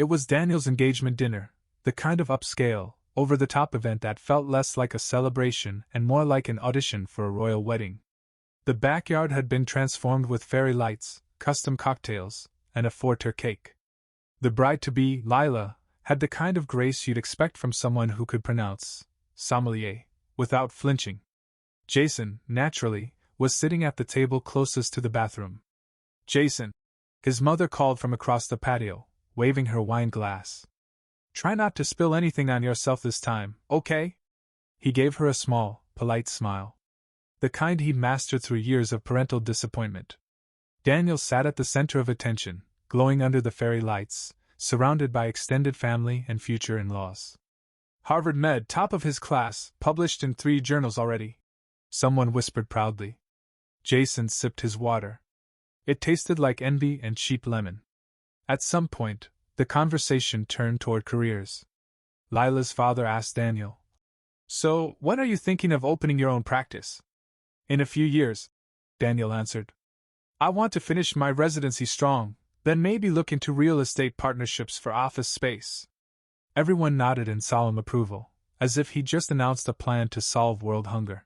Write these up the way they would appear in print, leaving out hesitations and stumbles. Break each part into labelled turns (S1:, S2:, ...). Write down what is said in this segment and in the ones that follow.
S1: It was Daniel's engagement dinner, the kind of upscale, over-the-top event that felt less like a celebration and more like an audition for a royal wedding. The backyard had been transformed with fairy lights, custom cocktails, and a four-tier cake. The bride-to-be, Lila, had the kind of grace you'd expect from someone who could pronounce sommelier without flinching. Jason, naturally, was sitting at the table closest to the bathroom. "Jason," his mother called from across the patio, waving her wine glass. "Try not to spill anything on yourself this time, okay?" He gave her a small, polite smile. The kind he'd mastered through years of parental disappointment. Daniel sat at the center of attention, glowing under the fairy lights, surrounded by extended family and future in-laws. "Harvard Med, top of his class, published in 3 journals already," someone whispered proudly. Jason sipped his water. It tasted like envy and cheap lemon. At some point, the conversation turned toward careers. Lila's father asked Daniel, "So, when are you thinking of opening your own practice?" "In a few years," Daniel answered. "I want to finish my residency strong, then maybe look into real estate partnerships for office space." Everyone nodded in solemn approval, as if he'd just announced a plan to solve world hunger.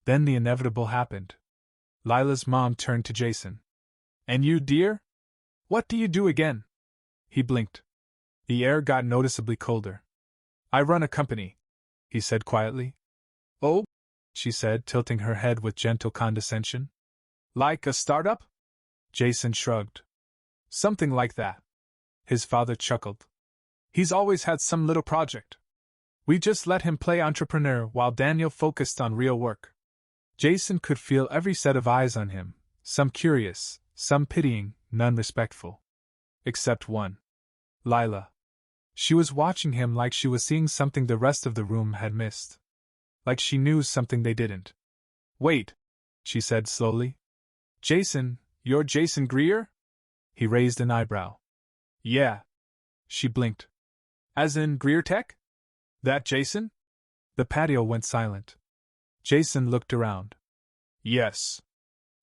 S1: Then the inevitable happened. Lila's mom turned to Jason. "And you, dear? What do you do again?" He blinked. The air got noticeably colder. "I run a company," he said quietly. "Oh?" she said, tilting her head with gentle condescension. "Like a startup?" Jason shrugged. "Something like that." His father chuckled. "He's always had some little project. We just let him play entrepreneur while Daniel focused on real work." Jason could feel every set of eyes on him, some curious, some pitying, none respectful. Except one. Lila. She was watching him like she was seeing something the rest of the room had missed. Like she knew something they didn't. "Wait," she said slowly. "Jason, you're Jason Greer?" He raised an eyebrow. "Yeah." She blinked. "As in Greer Tech? That Jason?" The patio went silent. Jason looked around. "Yes."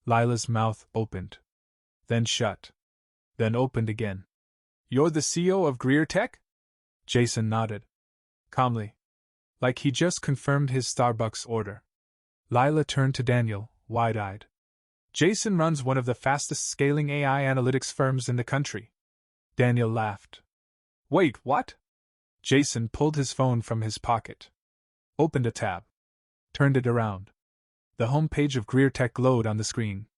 S1: Lila's mouth opened. Then shut. Then opened again. "You're the CEO of Greer Tech?" Jason nodded. Calmly. Like he just confirmed his Starbucks order. Lila turned to Daniel, wide-eyed. "Jason runs one of the fastest scaling AI analytics firms in the country." Daniel laughed. "Wait, what?" Jason pulled his phone from his pocket. Opened a tab. Turned it around. The home page of Greer Tech glowed on the screen.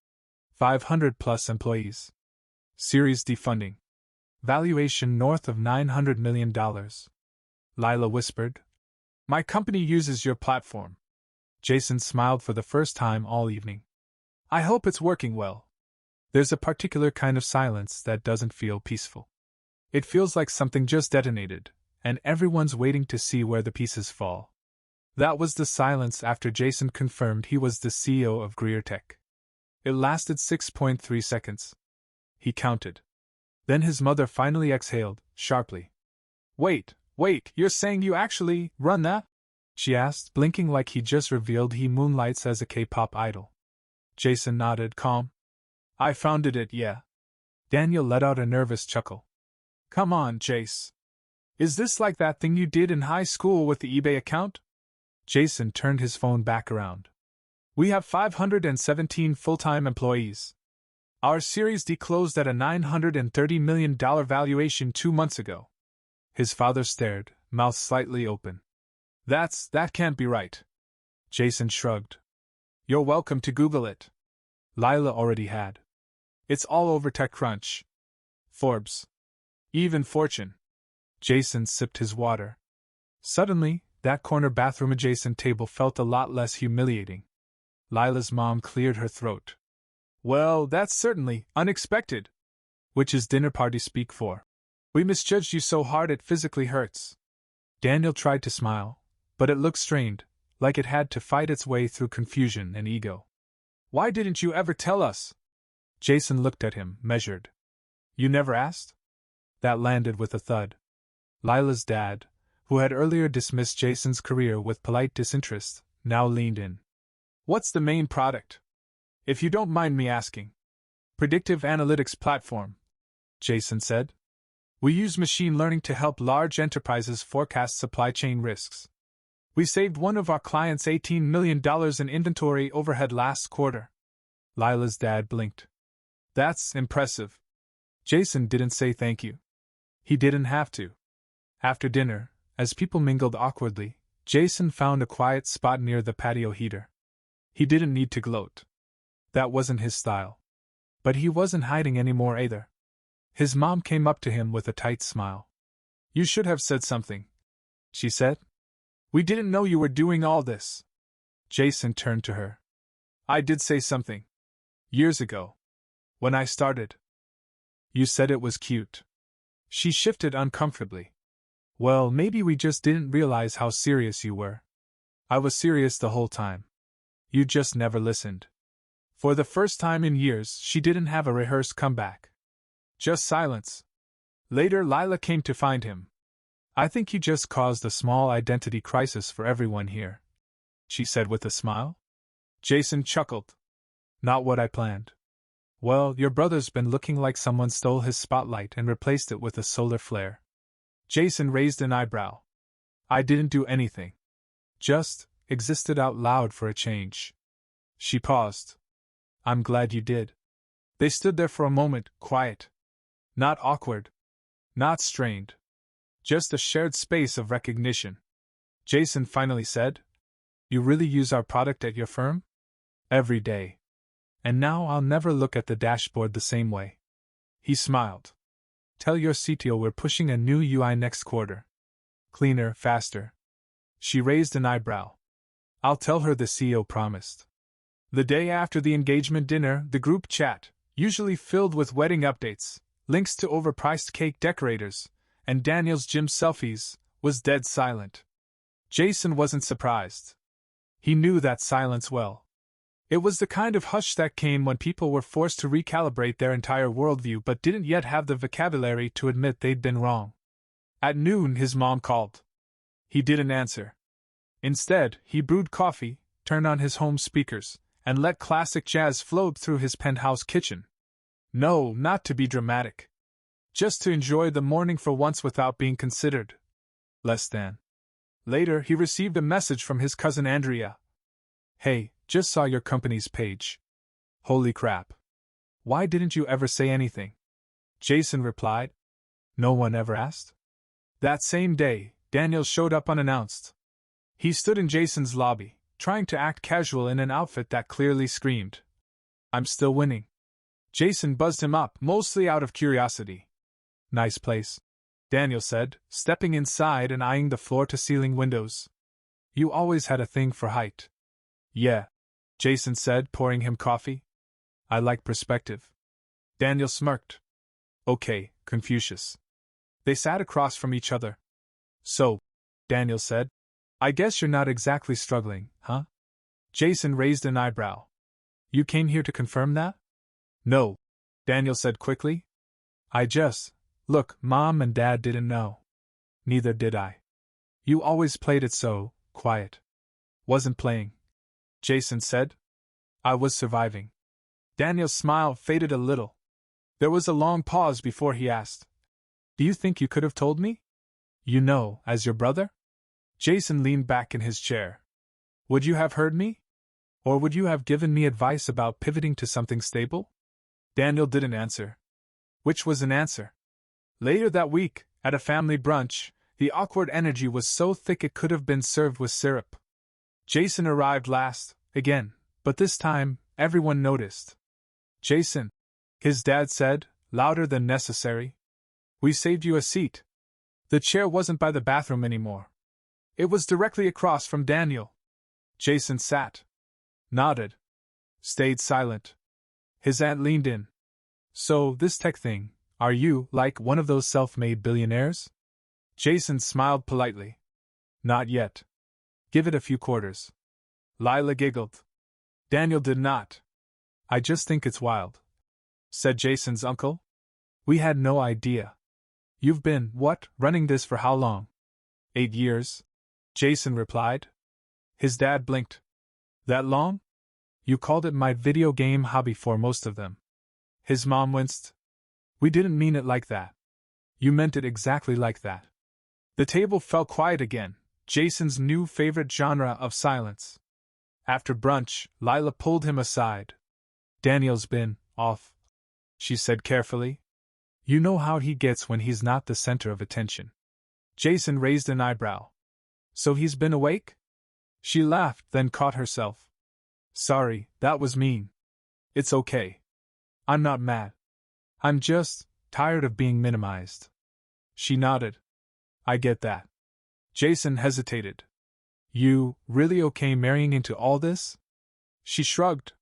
S1: 500+ employees. Series D funding. Valuation north of $900 million. Lila whispered. "My company uses your platform." Jason smiled for the first time all evening. "I hope it's working well." There's a particular kind of silence that doesn't feel peaceful. It feels like something just detonated, and everyone's waiting to see where the pieces fall. That was the silence after Jason confirmed he was the CEO of Greer Tech. It lasted 6.3 seconds. He counted. Then his mother finally exhaled, sharply. Wait, you're saying you actually run that?" she asked, blinking like he just revealed he moonlights as a K-pop idol. Jason nodded, calm. "I founded it, yeah." Daniel let out a nervous chuckle. "Come on, Jace. Is this like that thing you did in high school with the eBay account?" Jason turned his phone back around. "We have 517 full-time employees. Our Series D closed at a $930 million valuation 2 months ago." His father stared, mouth slightly open. That can't be right." Jason shrugged. "You're welcome to Google it." Lila already had. "It's all over TechCrunch. Forbes. Even Fortune." Jason sipped his water. Suddenly, that corner bathroom-adjacent table felt a lot less humiliating. Lila's mom cleared her throat. "Well, that's certainly unexpected." "Which is dinner party speak for. We misjudged you so hard it physically hurts." Daniel tried to smile, but it looked strained, like it had to fight its way through confusion and ego. "Why didn't you ever tell us?" Jason looked at him, measured. "You never asked?" That landed with a thud. Lila's dad, who had earlier dismissed Jason's career with polite disinterest, now leaned in. "What's the main product? If you don't mind me asking." "Predictive analytics platform," Jason said. We use machine learning to help large enterprises forecast supply chain risks. We saved one of our clients $18 million in inventory overhead last quarter. Lila's dad blinked. That's impressive. Jason didn't say thank you. He didn't have to. After dinner, as people mingled awkwardly, Jason found a quiet spot near the patio heater. He didn't need to gloat. That wasn't his style. But he wasn't hiding anymore either. His mom came up to him with a tight smile. You should have said something, she said. We didn't know you were doing all this. Jason turned to her. I did say something. Years ago. When I started. You said it was cute. She shifted uncomfortably. Well, maybe we just didn't realize how serious you were. I was serious the whole time. You just never listened. For the first time in years, she didn't have a rehearsed comeback. Just silence. Later, Lila came to find him. I think you just caused a small identity crisis for everyone here, she said with a smile. Jason chuckled. Not what I planned. Well, your brother's been looking like someone stole his spotlight and replaced it with a solar flare. Jason raised an eyebrow. I didn't do anything. Just existed out loud for a change. She paused. I'm glad you did. They stood there for a moment, quiet. Not awkward. Not strained. Just a shared space of recognition. Jason finally said, You really use our product at your firm? Every day. And now I'll never look at the dashboard the same way. He smiled. Tell your CTO we're pushing a new UI next quarter. Cleaner, faster. She raised an eyebrow. I'll tell her the CEO promised. The day after the engagement dinner, the group chat, usually filled with wedding updates, links to overpriced cake decorators, and Daniel's gym selfies, was dead silent. Jason wasn't surprised. He knew that silence well. It was the kind of hush that came when people were forced to recalibrate their entire worldview but didn't yet have the vocabulary to admit they'd been wrong. At noon, his mom called. He didn't answer. Instead, he brewed coffee, turned on his home speakers, and let classic jazz float through his penthouse kitchen. No, not to be dramatic. Just to enjoy the morning for once without being considered less than. Later, he received a message from his cousin Andrea. Hey, just saw your company's page. Holy crap. Why didn't you ever say anything? Jason replied. No one ever asked? That same day, Daniel showed up unannounced. He stood in Jason's lobby, trying to act casual in an outfit that clearly screamed, I'm still winning. Jason buzzed him up, mostly out of curiosity. Nice place, Daniel said, stepping inside and eyeing the floor-to-ceiling windows. You always had a thing for height. Yeah, Jason said, pouring him coffee. I like perspective. Daniel smirked. Okay, Confucius. They sat across from each other. So, Daniel said, I guess you're not exactly struggling, huh? Jason raised an eyebrow. You came here to confirm that? No, Daniel said quickly. Look, Mom and Dad didn't know. Neither did I. You always played it so, quiet. Wasn't playing, Jason said. I was surviving. Daniel's smile faded a little. There was a long pause before he asked, Do you think you could have told me? You know, as your brother? Jason leaned back in his chair. Would you have heard me? Or would you have given me advice about pivoting to something stable? Daniel didn't answer. Which was an answer. Later that week, at a family brunch, the awkward energy was so thick it could have been served with syrup. Jason arrived last, again, but this time, everyone noticed. Jason, his dad said, louder than necessary. We saved you a seat. The chair wasn't by the bathroom anymore. It was directly across from Daniel. Jason sat. Nodded. Stayed silent. His aunt leaned in. So, this tech thing, are you, like, one of those self-made billionaires? Jason smiled politely. Not yet. Give it a few quarters. Lila giggled. Daniel did not. I just think it's wild, said Jason's uncle. We had no idea. You've been, running this for how long? 8 years, Jason replied. His dad blinked. That long? You called it my video game hobby for most of them. His mom winced. We didn't mean it like that. You meant it exactly like that. The table fell quiet again, Jason's new favorite genre of silence. After brunch, Lila pulled him aside. Daniel's been off, she said carefully. You know how he gets when he's not the center of attention. Jason raised an eyebrow. So he's been awake? She laughed, then caught herself. Sorry, that was mean. It's okay. I'm not mad. I'm just tired of being minimized. She nodded. I get that. Jason hesitated. You really okay marrying into all this? She shrugged.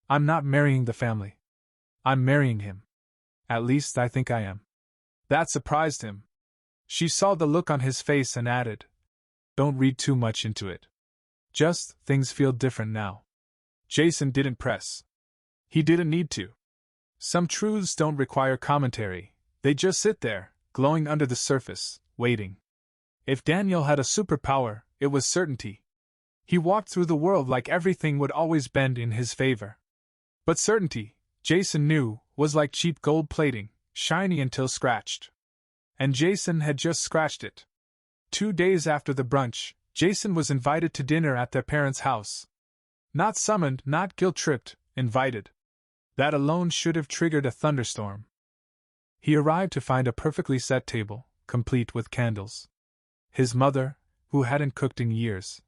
S1: I'm not marrying the family. I'm marrying him. At least I think I am. That surprised him. She saw the look on his face and added, don't read too much into it. Just, things feel different now. Jason didn't press. He didn't need to. Some truths don't require commentary, they just sit there, glowing under the surface, waiting. If Daniel had a superpower, it was certainty. He walked through the world like everything would always bend in his favor. But certainty, Jason knew, was like cheap gold plating, shiny until scratched. And Jason had just scratched it. 2 days after the brunch, Jason was invited to dinner at their parents' house. Not summoned, not guilt-tripped, invited. That alone should have triggered a thunderstorm. He arrived to find a perfectly set table, complete with candles. His mother, who hadn't cooked in years,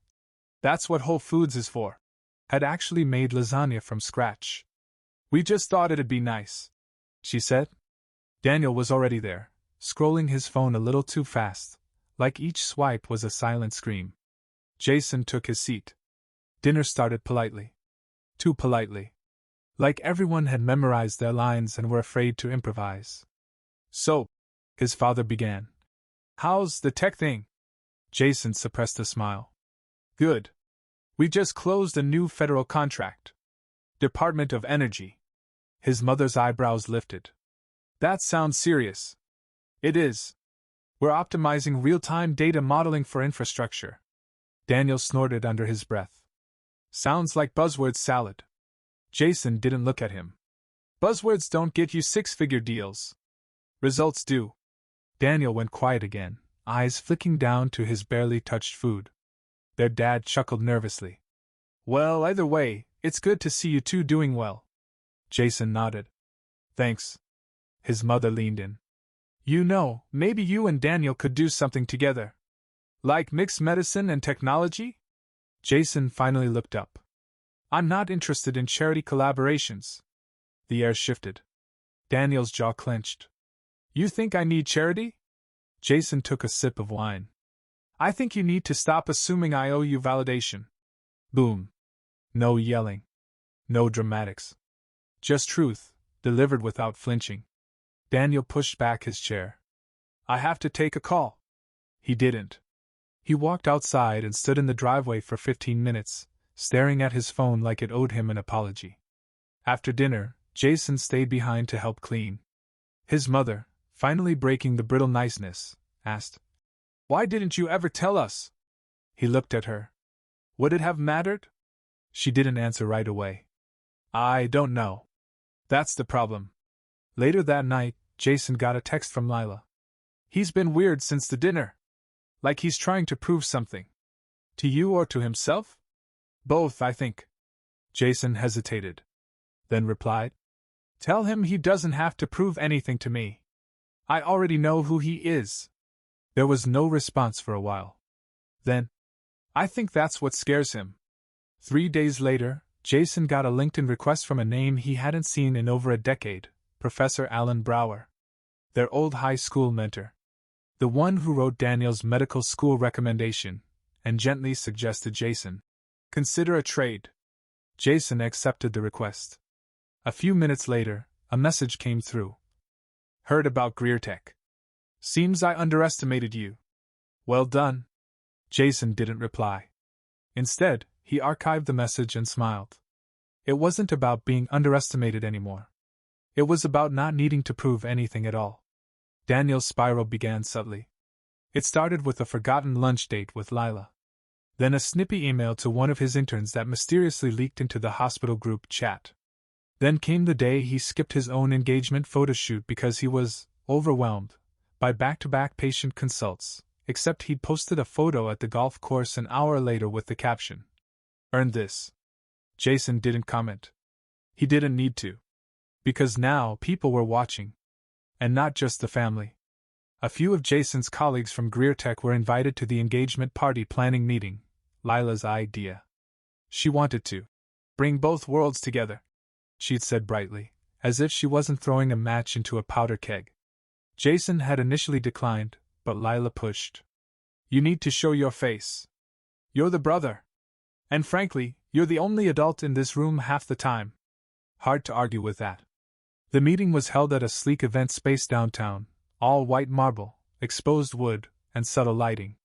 S1: that's what Whole Foods is for, had actually made lasagna from scratch. We just thought it'd be nice, she said. Daniel was already there, scrolling his phone a little too fast, like each swipe was a silent scream. Jason took his seat. Dinner started politely. Too politely. Like everyone had memorized their lines and were afraid to improvise. So, his father began. How's the tech thing? Jason suppressed a smile. Good. We just closed a new federal contract. Department of Energy. His mother's eyebrows lifted. That sounds serious. It is. We're optimizing real-time data modeling for infrastructure. Daniel snorted under his breath. Sounds like buzzword salad. Jason didn't look at him. Buzzwords don't get you six-figure deals. Results do. Daniel went quiet again, eyes flicking down to his barely touched food. Their dad chuckled nervously. Well, either way, it's good to see you two doing well. Jason nodded. Thanks. His mother leaned in. You know, maybe you and Daniel could do something together. Like mixed medicine and technology? Jason finally looked up. I'm not interested in charity collaborations. The air shifted. Daniel's jaw clenched. You think I need charity? Jason took a sip of wine. I think you need to stop assuming I owe you validation. Boom. No yelling. No dramatics. Just truth, delivered without flinching. Daniel pushed back his chair. I have to take a call. He didn't. He walked outside and stood in the driveway for 15 minutes, staring at his phone like it owed him an apology. After dinner, Jason stayed behind to help clean. His mother, finally breaking the brittle niceness, asked, Why didn't you ever tell us? He looked at her. Would it have mattered? She didn't answer right away. I don't know. That's the problem. Later that night, Jason got a text from Lila. He's been weird since the dinner. Like he's trying to prove something. To you or to himself? Both, I think. Jason hesitated. Then replied, Tell him he doesn't have to prove anything to me. I already know who he is. There was no response for a while. Then, I think that's what scares him. 3 days later, Jason got a LinkedIn request from a name he hadn't seen in over a decade, Professor Alan Brower. Their old high school mentor. The one who wrote Daniel's medical school recommendation, and gently suggested Jason consider a trade. Jason accepted the request. A few minutes later, a message came through. Heard about Greer Tech. Seems I underestimated you. Well done. Jason didn't reply. Instead, he archived the message and smiled. It wasn't about being underestimated anymore. It was about not needing to prove anything at all. Daniel's spiral began subtly. It started with a forgotten lunch date with Lila. Then a snippy email to one of his interns that mysteriously leaked into the hospital group chat. Then came the day he skipped his own engagement photo shoot because he was overwhelmed by back-to-back patient consults, except he'd posted a photo at the golf course an hour later with the caption, "Earned this." Jason didn't comment. He didn't need to. Because now people were watching. And not just the family. A few of Jason's colleagues from Greer Tech were invited to the engagement party planning meeting, Lila's idea. She wanted to bring both worlds together, she'd said brightly, as if she wasn't throwing a match into a powder keg. Jason had initially declined, but Lila pushed. "You need to show your face. You're the brother. And frankly, you're the only adult in this room half the time." Hard to argue with that. The meeting was held at a sleek event space downtown, all white marble, exposed wood, and subtle lighting.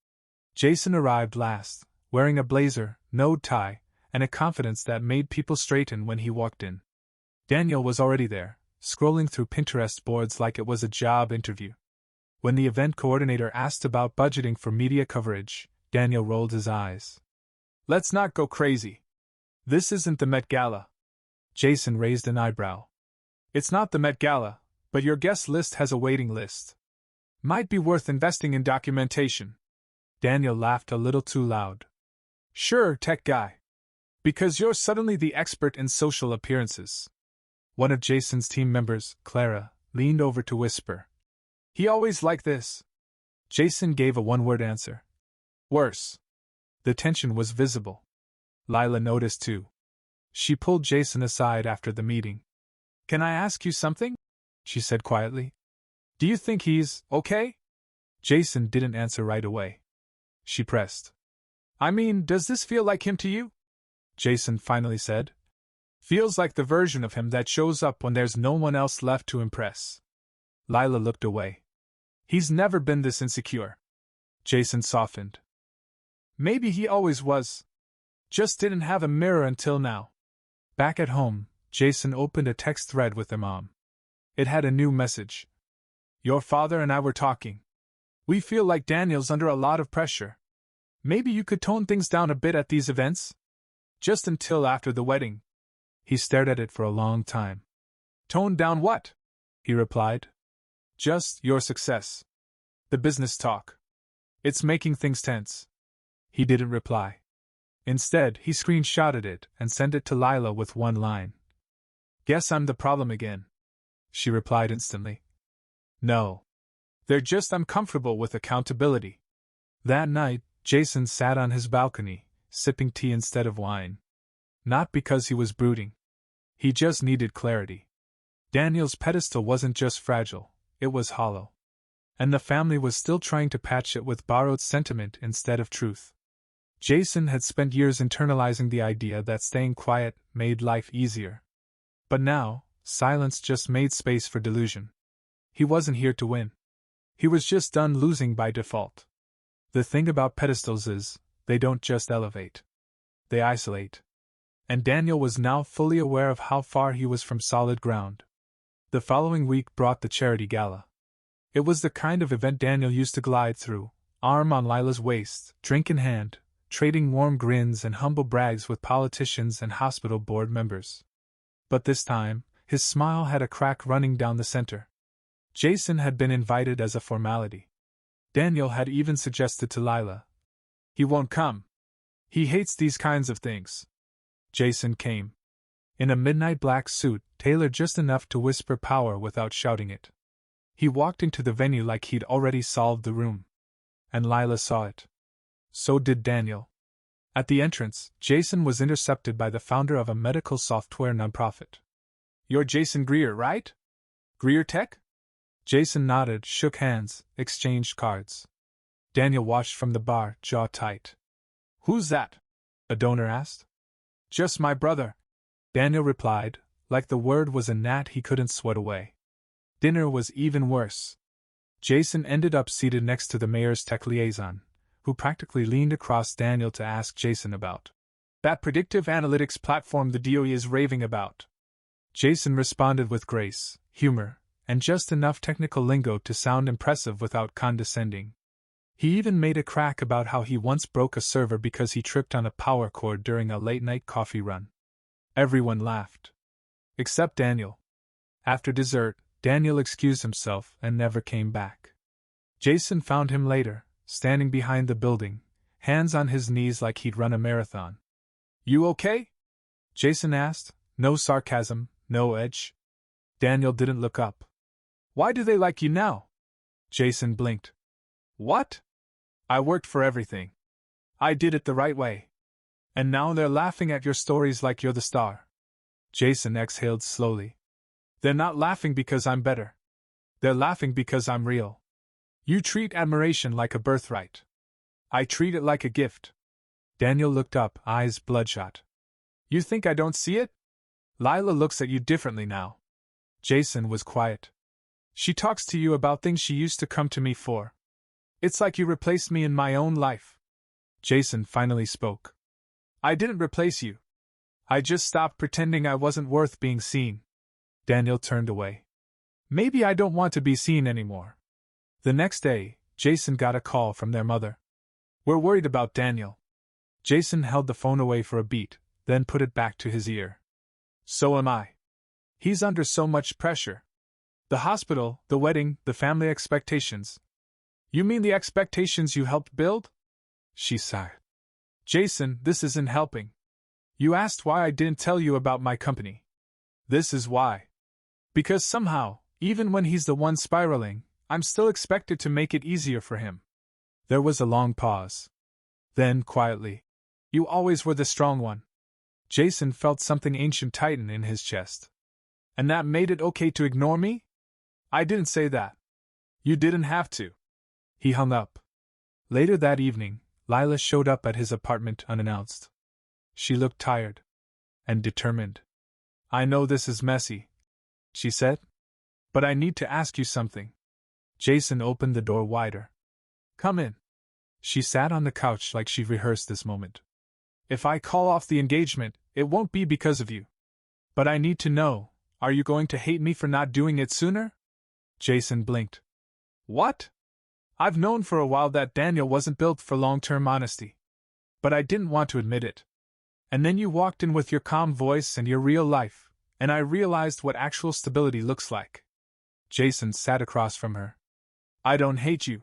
S1: Jason arrived last, wearing a blazer, no tie, and a confidence that made people straighten when he walked in. Daniel was already there, scrolling through Pinterest boards like it was a job interview. When the event coordinator asked about budgeting for media coverage, Daniel rolled his eyes. "Let's not go crazy. This isn't the Met Gala." Jason raised an eyebrow. "It's not the Met Gala, but your guest list has a waiting list. Might be worth investing in documentation." Daniel laughed a little too loud. "Sure, tech guy. Because you're suddenly the expert in social appearances." One of Jason's team members, Clara, leaned over to whisper, "He always like this." Jason gave a one-word answer. "Worse." The tension was visible. Lila noticed too. She pulled Jason aside after the meeting. "Can I ask you something?" she said quietly. "Do you think he's okay?" Jason didn't answer right away. She pressed. "I mean, does this feel like him to you?" Jason finally said. "Feels like the version of him that shows up when there's no one else left to impress." Lila looked away. "He's never been this insecure." Jason softened. "Maybe he always was. Just didn't have a mirror until now." Back at home, Jason opened a text thread with their mom. It had a new message. "Your father and I were talking. We feel like Daniel's under a lot of pressure. Maybe you could tone things down a bit at these events? Just until after the wedding." He stared at it for a long time. "Tone down what?" he replied. "Just your success. The business talk. It's making things tense." He didn't reply. Instead, he screenshotted it and sent it to Lila with one line. "Guess I'm the problem again." She replied instantly. "No. They're just uncomfortable with accountability." That night, Jason sat on his balcony, sipping tea instead of wine. Not because he was brooding. He just needed clarity. Daniel's pedestal wasn't just fragile, it was hollow. And the family was still trying to patch it with borrowed sentiment instead of truth. Jason had spent years internalizing the idea that staying quiet made life easier. But now, silence just made space for delusion. He wasn't here to win. He was just done losing by default. The thing about pedestals is, they don't just elevate. They isolate. And Daniel was now fully aware of how far he was from solid ground. The following week brought the charity gala. It was the kind of event Daniel used to glide through, arm on Lila's waist, drink in hand, trading warm grins and humble brags with politicians and hospital board members. But this time, his smile had a crack running down the center. Jason had been invited as a formality. Daniel had even suggested to Lila, "He won't come. He hates these kinds of things." Jason came. In a midnight black suit, tailored just enough to whisper power without shouting it. He walked into the venue like he'd already solved the room. And Lila saw it. So did Daniel. At the entrance, Jason was intercepted by the founder of a medical software nonprofit. "You're Jason Greer, right? Greer Tech?" Jason nodded, shook hands, exchanged cards. Daniel watched from the bar, jaw tight. "Who's that?" a donor asked. "Just my brother," Daniel replied, like the word was a gnat he couldn't swat away. Dinner was even worse. Jason ended up seated next to the mayor's tech liaison, who practically leaned across Daniel to ask Jason about that predictive analytics platform the DOE is raving about. Jason responded with grace, humor, and just enough technical lingo to sound impressive without condescending. He even made a crack about how he once broke a server because he tripped on a power cord during a late-night coffee run. Everyone laughed. Except Daniel. After dessert, Daniel excused himself and never came back. Jason found him later, standing behind the building, hands on his knees like he'd run a marathon. You okay? Jason asked, no sarcasm, no edge. Daniel didn't look up. Why do they like you now? Jason blinked. What? I worked for everything. I did it the right way. And now they're laughing at your stories like you're the star. Jason exhaled slowly. They're not laughing because I'm better. They're laughing because I'm real. You treat admiration like a birthright. I treat it like a gift. Daniel looked up, eyes bloodshot. You think I don't see it? Lila looks at you differently now. Jason was quiet. She talks to you about things she used to come to me for. It's like you replaced me in my own life. Jason finally spoke. I didn't replace you. I just stopped pretending I wasn't worth being seen. Daniel turned away. Maybe I don't want to be seen anymore. The next day, Jason got a call from their mother. We're worried about Daniel. Jason held the phone away for a beat, then put it back to his ear. So am I. He's under so much pressure. The hospital, the wedding, the family expectations. You mean the expectations you helped build? She sighed. Jason, this isn't helping. You asked why I didn't tell you about my company. This is why. Because somehow, even when he's the one spiraling, I'm still expected to make it easier for him. There was a long pause. Then, quietly, you always were the strong one. Jason felt something ancient tighten in his chest. And that made it okay to ignore me? I didn't say that. You didn't have to. He hung up. Later that evening, Lila showed up at his apartment unannounced. She looked tired. And determined. I know this is messy, she said. But I need to ask you something. Jason opened the door wider. Come in. She sat on the couch like she rehearsed this moment. If I call off the engagement, it won't be because of you. But I need to know, are you going to hate me for not doing it sooner? Jason blinked. What? I've known for a while that Daniel wasn't built for long-term honesty. But I didn't want to admit it. And then you walked in with your calm voice and your real life, and I realized what actual stability looks like. Jason sat across from her. I don't hate you.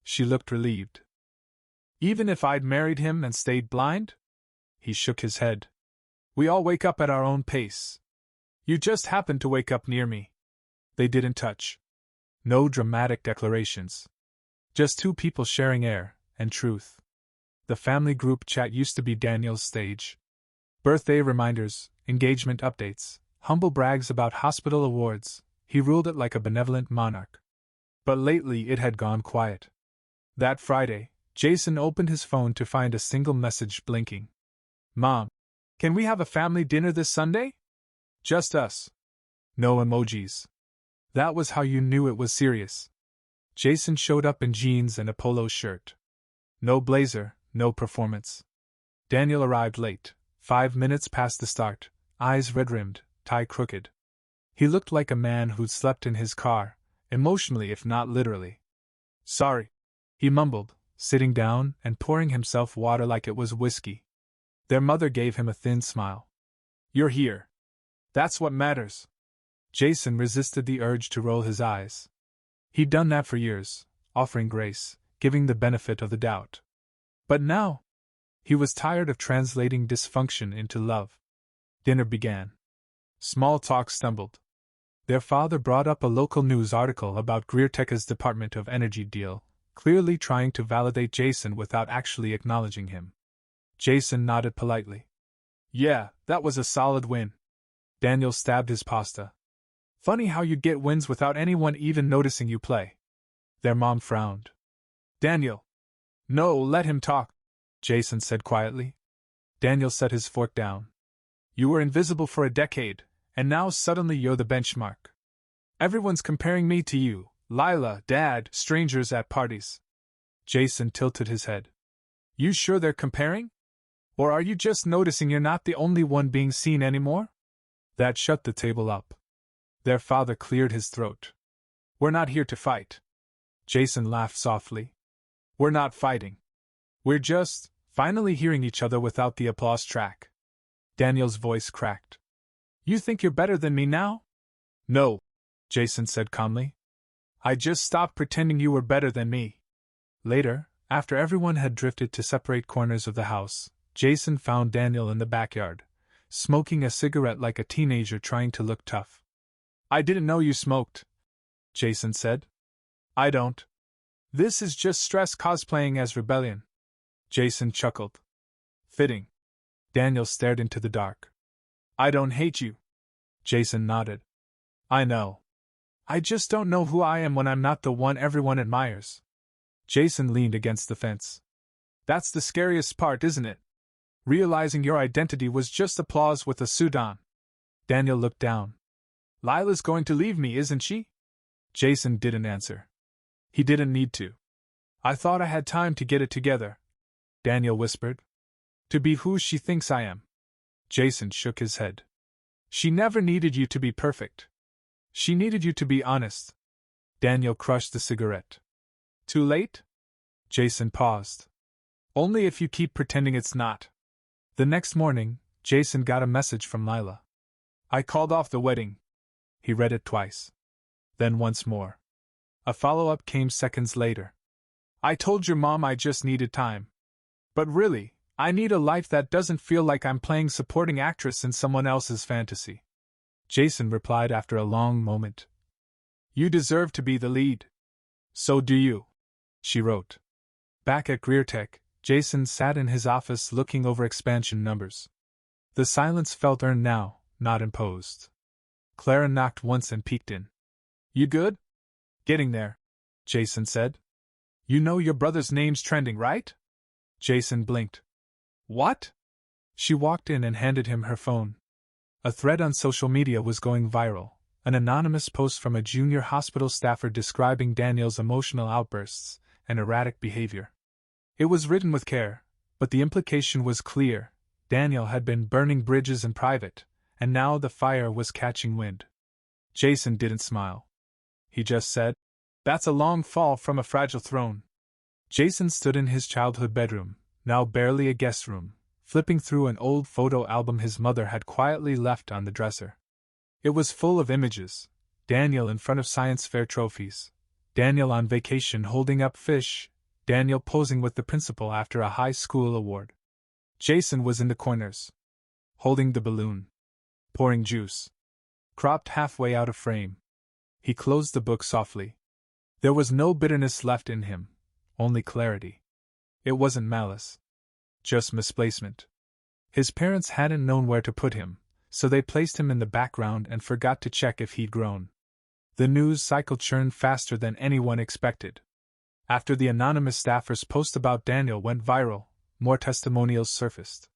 S1: She looked relieved. Even if I'd married him and stayed blind? He shook his head. We all wake up at our own pace. You just happened to wake up near me. They didn't touch. No dramatic declarations. Just two people sharing air and truth. The family group chat used to be Daniel's stage. Birthday reminders, engagement updates, humble brags about hospital awards. He ruled it like a benevolent monarch. But lately it had gone quiet. That Friday, Jason opened his phone to find a single message blinking. Mom, can we have a family dinner this Sunday? Just us. No emojis. That was how you knew it was serious. Jason showed up in jeans and a polo shirt. No blazer, no performance. Daniel arrived late, 5 minutes past the start, eyes red-rimmed, tie crooked. He looked like a man who'd slept in his car, emotionally if not literally. Sorry, he mumbled, sitting down and pouring himself water like it was whiskey. Their mother gave him a thin smile. You're here. That's what matters. Jason resisted the urge to roll his eyes. He'd done that for years, offering grace, giving the benefit of the doubt. But now, he was tired of translating dysfunction into love. Dinner began. Small talk stumbled. Their father brought up a local news article about Greer Tech's Department of Energy deal, clearly trying to validate Jason without actually acknowledging him. Jason nodded politely. Yeah, that was a solid win. Daniel stabbed his pasta. Funny how you get wins without anyone even noticing you play. Their mom frowned. Daniel. No, let him talk, Jason said quietly. Daniel set his fork down. You were invisible for a decade, and now suddenly you're the benchmark. Everyone's comparing me to you, Lila, Dad, strangers at parties. Jason tilted his head. You sure they're comparing? Or are you just noticing you're not the only one being seen anymore? That shut the table up. Their father cleared his throat. We're not here to fight. Jason laughed softly. We're not fighting. We're just, finally hearing each other without the applause track. Daniel's voice cracked. You think you're better than me now? No, Jason said calmly. I just stopped pretending you were better than me. Later, after everyone had drifted to separate corners of the house, Jason found Daniel in the backyard, smoking a cigarette like a teenager trying to look tough. I didn't know you smoked, Jason said. I don't. This is just stress cosplaying as rebellion. Jason chuckled. Fitting. Daniel stared into the dark. I don't hate you. Jason nodded. I know. I just don't know who I am when I'm not the one everyone admires. Jason leaned against the fence. That's the scariest part, isn't it? Realizing your identity was just applause with a suit on. Daniel looked down. Lila's going to leave me, isn't she? Jason didn't answer. He didn't need to. I thought I had time to get it together, Daniel whispered. To be who she thinks I am. Jason shook his head. She never needed you to be perfect. She needed you to be honest. Daniel crushed the cigarette. Too late? Jason paused. Only if you keep pretending it's not. The next morning, Jason got a message from Lila. I called off the wedding. He read it twice. Then once more. A follow-up came seconds later. I told your mom I just needed time. But really, I need a life that doesn't feel like I'm playing supporting actress in someone else's fantasy. Jason replied after a long moment. You deserve to be the lead. So do you, she wrote. Back at Greer Tech, Jason sat in his office looking over expansion numbers. The silence felt earned now, not imposed. Clara knocked once and peeked in. You good? Getting there, Jason said. You know your brother's name's trending, right? Jason blinked. What? She walked in and handed him her phone. A thread on social media was going viral, an anonymous post from a junior hospital staffer describing Daniel's emotional outbursts and erratic behavior. It was written with care, but the implication was clear. Daniel had been burning bridges in private, and now the fire was catching wind. Jason didn't smile. He just said, That's a long fall from a fragile throne. Jason stood in his childhood bedroom, now barely a guest room, flipping through an old photo album his mother had quietly left on the dresser. It was full of images. Daniel in front of science fair trophies. Daniel on vacation holding up fish. Daniel posing with the principal after a high school award. Jason was in the corners, holding the balloon, pouring juice, cropped halfway out of frame. He closed the book softly. There was no bitterness left in him, only clarity. It wasn't malice, just misplacement. His parents hadn't known where to put him, so they placed him in the background and forgot to check if he'd grown. The news cycle churned faster than anyone expected. After the anonymous staffer's post about Daniel went viral, more testimonials surfaced.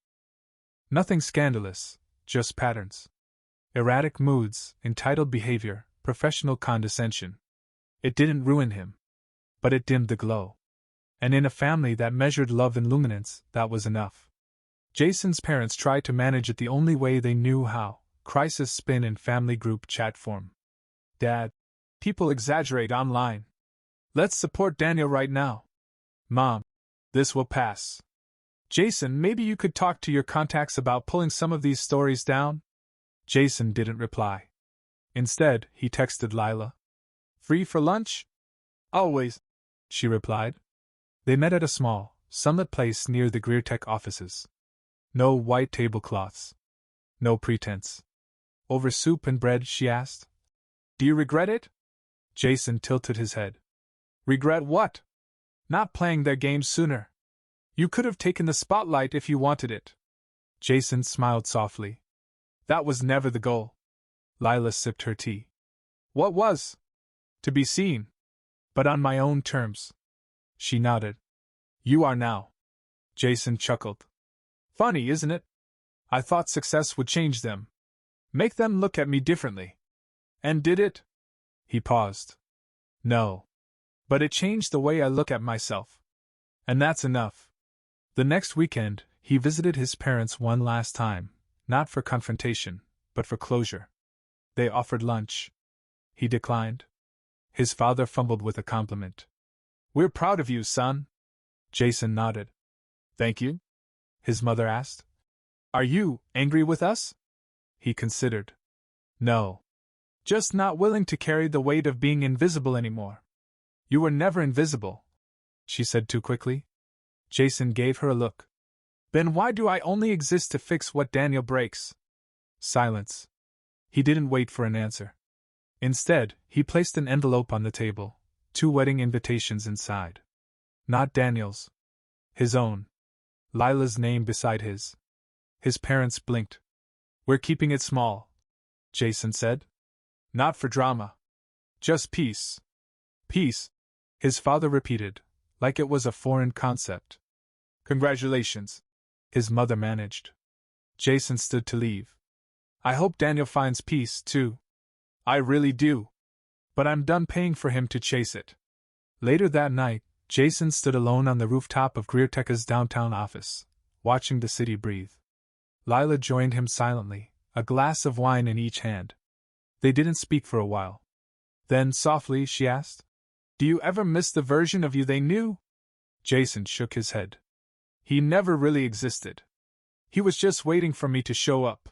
S1: Nothing scandalous, just patterns. Erratic moods, entitled behavior, professional condescension. It didn't ruin him, but it dimmed the glow. And in a family that measured love in luminance, that was enough. Jason's parents tried to manage it the only way they knew how, crisis spin in family group chat form. Dad, people exaggerate online. Let's support Daniel right now. Mom, this will pass. Jason, maybe you could talk to your contacts about pulling some of these stories down? Jason didn't reply. Instead, he texted Lila. Free for lunch? Always, she replied. They met at a small, sunlit place near the Greer Tech offices. No white tablecloths. No pretense. Over soup and bread, she asked. Do you regret it? Jason tilted his head. Regret what? Not playing their games sooner. You could have taken the spotlight if you wanted it. Jason smiled softly. That was never the goal. Lila sipped her tea. What was? To be seen. But on my own terms. She nodded. You are now. Jason chuckled. Funny, isn't it? I thought success would change them. Make them look at me differently. And did it? He paused. No. But it changed the way I look at myself. And that's enough. The next weekend, he visited his parents one last time, not for confrontation, but for closure. They offered lunch. He declined. His father fumbled with a compliment. We're proud of you, son. Jason nodded. Thank you? His mother asked. Are you angry with us? He considered. No. Just not willing to carry the weight of being invisible anymore. You were never invisible, she said too quickly. Jason gave her a look. Then why do I only exist to fix what Daniel breaks? Silence. He didn't wait for an answer. Instead, he placed an envelope on the table, 2 wedding invitations inside. Not Daniel's. His own. Lila's name beside his. His parents blinked. We're keeping it small, Jason said. Not for drama. Just peace. Peace, his father repeated, like it was a foreign concept. Congratulations, his mother managed. Jason stood to leave. I hope Daniel finds peace, too. I really do. But I'm done paying for him to chase it. Later that night, Jason stood alone on the rooftop of Greer downtown office, watching the city breathe. Lila joined him silently, a glass of wine in each hand. They didn't speak for a while. Then, softly, she asked, Do you ever miss the version of you they knew? Jason shook his head. He never really existed. He was just waiting for me to show up.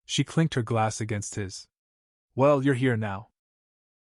S1: She clinked her glass against his. Well, you're here now.